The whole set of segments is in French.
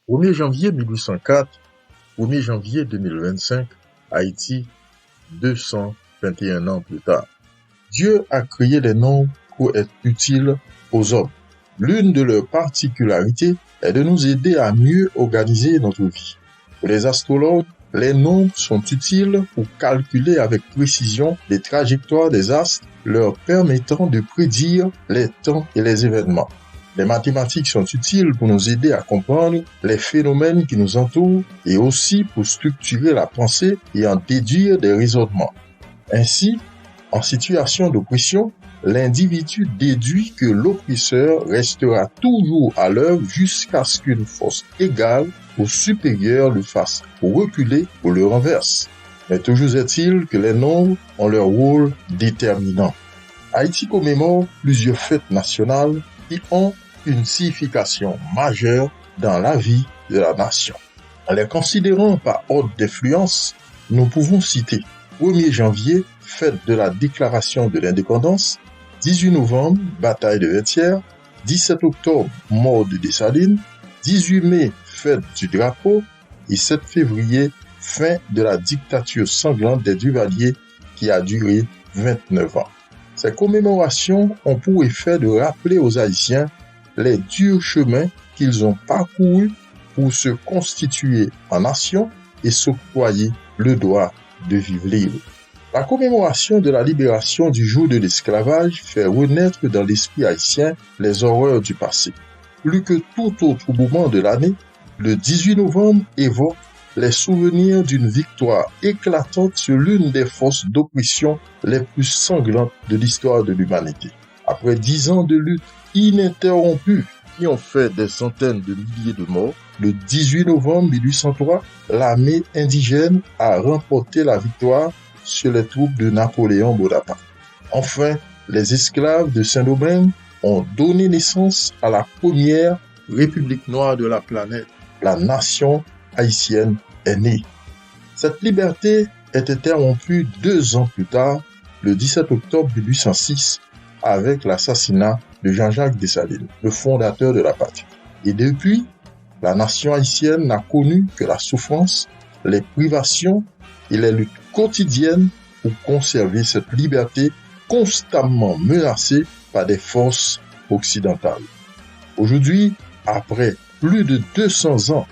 1er janvier 1804, 1er janvier 2025, Haïti, 221 ans plus tard. Dieu a créé les nombres pour être utiles aux hommes. L'une de leurs particularités est de nous aider à mieux organiser notre vie. Pour les astrologues, les nombres sont utiles pour calculer avec précision les trajectoires des astres, leur permettant de prédire les temps et les événements. Les mathématiques sont utiles pour nous aider à comprendre les phénomènes qui nous entourent et aussi pour structurer la pensée et en déduire des raisonnements. Ainsi, en situation d'oppression, l'individu déduit que l'oppresseur restera toujours à l'œuvre jusqu'à ce qu'une force égale ou supérieure le fasse reculer ou le renverse. Mais toujours est-il que les nombres ont leur rôle déterminant. Haïti commémore plusieurs fêtes nationales qui ont une signification majeure dans la vie de la nation. En les considérant par ordre d'influence, nous pouvons citer 1er janvier, fête de la déclaration de l'indépendance, 18 novembre, bataille de Vertières, 17 octobre, mort de Dessalines, 18 mai, fête du drapeau et 7 février, fin de la dictature sanglante des Duvaliers qui a duré 29 ans. Ces commémorations ont pour effet de rappeler aux Haïtiens les durs chemins qu'ils ont parcourus pour se constituer en nation et s'octroyer le droit de vivre libre. La commémoration de la libération du jour de l'esclavage fait renaître dans l'esprit haïtien les horreurs du passé. Plus que tout autre moment de l'année, le 18 novembre évoque les souvenirs d'une victoire éclatante sur l'une des forces d'oppression les plus sanglantes de l'histoire de l'humanité. Après 10 ans de lutte ininterrompue qui ont fait des centaines de milliers de morts, le 18 novembre 1803, l'armée indigène a remporté la victoire sur les troupes de Napoléon Bonaparte. Enfin, les esclaves de Saint-Domingue ont donné naissance à la première république noire de la planète. La nation haïtienne est née. Cette liberté est interrompue 2 ans plus tard, le 17 octobre 1806, avec l'assassinat de Jean-Jacques Dessalines, le fondateur de la patrie. Et depuis, la nation haïtienne n'a connu que la souffrance, les privations et les luttes quotidiennes pour conserver cette liberté constamment menacée par des forces occidentales. Aujourd'hui, après plus de 200 ans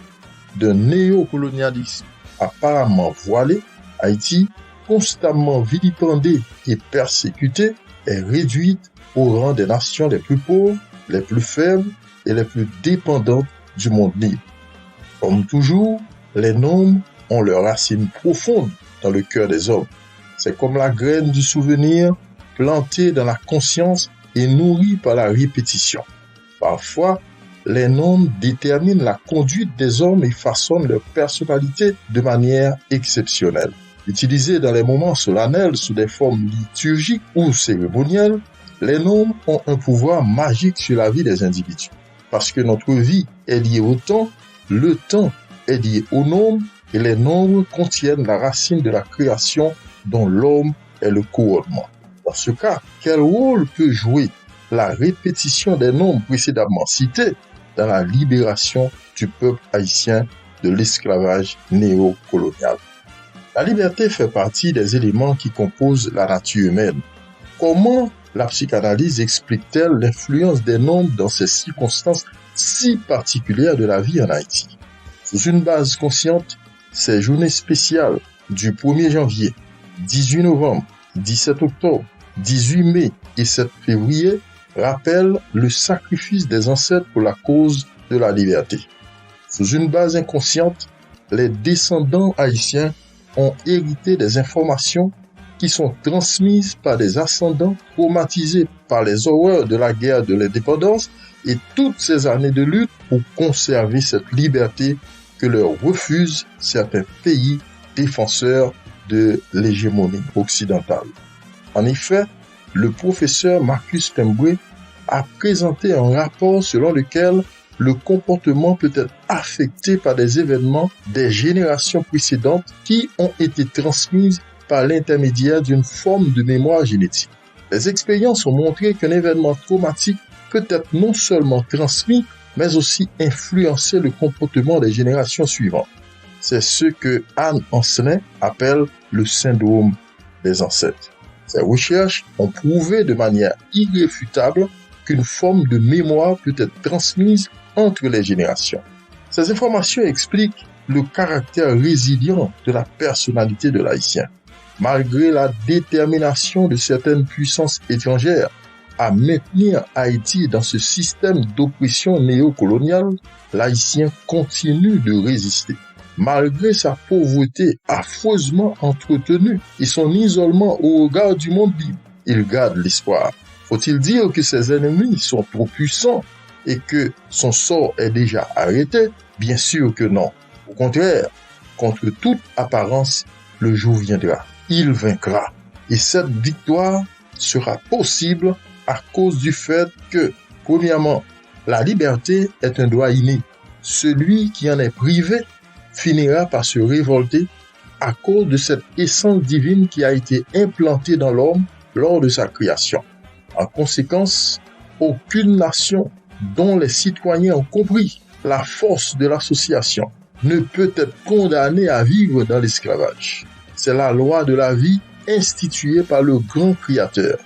de néocolonialisme apparemment voilé, Haïti, constamment vilipendée et persécutée, est réduite au rang des nations les plus pauvres, les plus faibles et les plus dépendantes du monde libre. Comme toujours, les nombres ont leurs racines profondes dans le cœur des hommes. C'est comme la graine du souvenir plantée dans la conscience et nourrie par la répétition. Parfois, les nombres déterminent la conduite des hommes et façonnent leur personnalité de manière exceptionnelle. Utilisés dans les moments solennels sous des formes liturgiques ou cérémonielles, les nombres ont un pouvoir magique sur la vie des individus. Parce que notre vie est liée au temps, le temps est lié au nombre et les nombres contiennent la racine de la création dont l'homme est le couronnement. Dans ce cas, quel rôle peut jouer la répétition des nombres précédemment cités dans la libération du peuple haïtien de l'esclavage néocolonial? La liberté fait partie des éléments qui composent la nature humaine. Comment la psychanalyse explique-t-elle l'influence des nombres dans ces circonstances si particulières de la vie en Haïti? Sous une base consciente, ces journées spéciales du 1er janvier, 18 novembre, 17 octobre, 18 mai et 7 février rappellent le sacrifice des ancêtres pour la cause de la liberté. Sous une base inconsciente, les descendants haïtiens ont hérité des informations qui sont transmises par des ascendants traumatisés par les horreurs de la guerre de l'indépendance et toutes ces années de lutte pour conserver cette liberté que leur refusent certains pays défenseurs de l'hégémonie occidentale. En effet, le professeur Marcus Pembrey a présenté un rapport selon lequel le comportement peut être affecté par des événements des générations précédentes qui ont été transmises par l'intermédiaire d'une forme de mémoire génétique. Les expériences ont montré qu'un événement traumatique peut être non seulement transmis, mais aussi influencer le comportement des générations suivantes. C'est ce que Anne Ancelin appelle le syndrome des ancêtres. Ces recherches ont prouvé de manière irréfutable qu'une forme de mémoire peut être transmise entre les générations. Ces informations expliquent le caractère résilient de la personnalité de l'Haïtien. Malgré la détermination de certaines puissances étrangères à maintenir Haïti dans ce système d'oppression néocoloniale, l'Haïtien continue de résister. Malgré sa pauvreté affreusement entretenue et son isolement au regard du monde libre, il garde l'espoir. Faut-il dire que ses ennemis sont trop puissants et que son sort est déjà arrêté? Bien sûr que non. Au contraire, contre toute apparence, le jour viendra. Il vaincra. Et cette victoire sera possible à cause du fait que, premièrement, la liberté est un droit inné. Celui qui en est privé finira par se révolter à cause de cette essence divine qui a été implantée dans l'homme lors de sa création. En conséquence, aucune nation dont les citoyens ont compris la force de l'association ne peut être condamnée à vivre dans l'esclavage. C'est la loi de la vie instituée par le grand Créateur.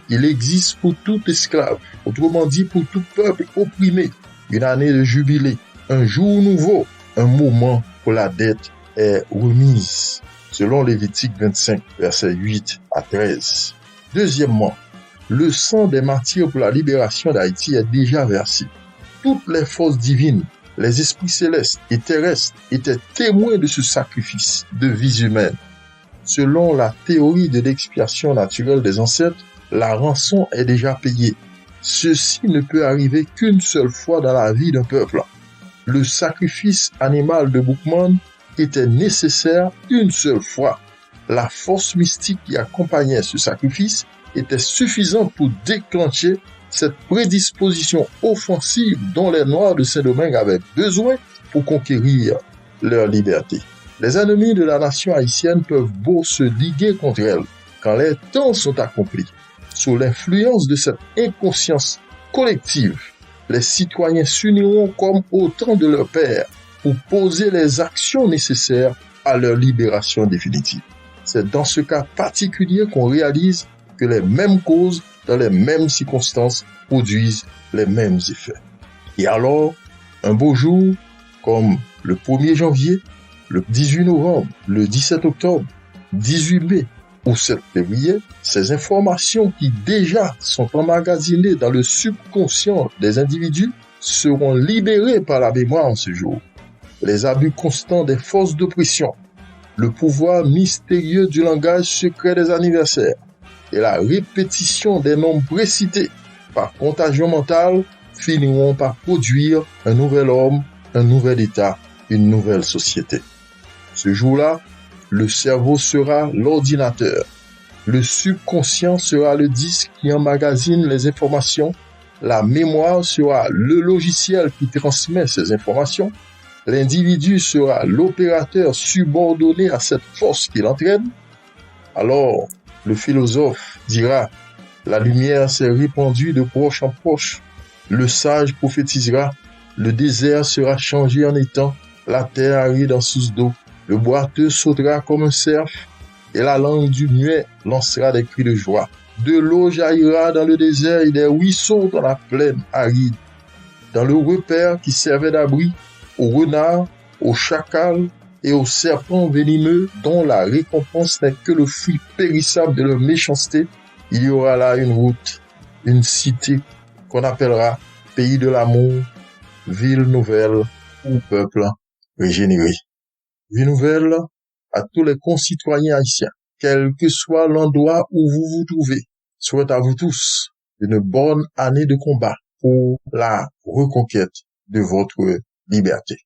Il existe pour tout esclave, autrement dit pour tout peuple opprimé, une année de jubilé, un jour nouveau, un moment où la dette est remise, selon Lévitique 25, versets 8 à 13. Deuxièmement, le sang des martyrs pour la libération d'Haïti est déjà versé. Toutes les forces divines, les esprits célestes et terrestres étaient témoins de ce sacrifice de vies humaines. Selon la théorie de l'expiation naturelle des ancêtres, la rançon est déjà payée. Ceci ne peut arriver qu'une seule fois dans la vie d'un peuple. Le sacrifice animal de Boukman était nécessaire une seule fois. La force mystique qui accompagnait ce sacrifice était suffisante pour déclencher cette prédisposition offensive dont les Noirs de Saint-Domingue avaient besoin pour conquérir leur liberté. Les ennemis de la nation haïtienne peuvent beau se liguer contre elle quand les temps sont accomplis. Sous l'influence de cette inconscience collective, les citoyens s'uniront comme au temps de leur père pour poser les actions nécessaires à leur libération définitive. C'est dans ce cas particulier qu'on réalise que les mêmes causes, dans les mêmes circonstances, produisent les mêmes effets. Et alors, un beau jour, comme le 1er janvier, le 18 novembre, le 17 octobre, 18 mai ou 7 février, ces informations qui déjà sont emmagasinées dans le subconscient des individus seront libérées par la mémoire en ce jour. Les abus constants des forces d'oppression, le pouvoir mystérieux du langage secret des anniversaires et la répétition des noms précités par contagion mentale finiront par produire un nouvel homme, un nouvel État, une nouvelle société. Ce jour-là, le cerveau sera l'ordinateur, le subconscient sera le disque qui emmagasine les informations, la mémoire sera le logiciel qui transmet ces informations, l'individu sera l'opérateur subordonné à cette force qui l'entraîne. Alors, le philosophe dira, la lumière s'est répandue de proche en proche. Le sage prophétisera, le désert sera changé en étang, la terre aride en source d'eau. Le boiteux sautera comme un cerf, et la langue du muet lancera des cris de joie. De l'eau jaillira dans le désert et des ruisseaux dans la plaine aride. Dans le repère qui servait d'abri aux renards, aux chacals et aux serpents venimeux dont la récompense n'est que le fruit périssable de leur méchanceté, il y aura là une route, une cité qu'on appellera pays de l'amour, ville nouvelle ou peuple régénéré. Vie nouvelle à tous les concitoyens haïtiens, quel que soit l'endroit où vous vous trouvez. Souhaite à vous tous une bonne année de combat pour la reconquête de votre liberté.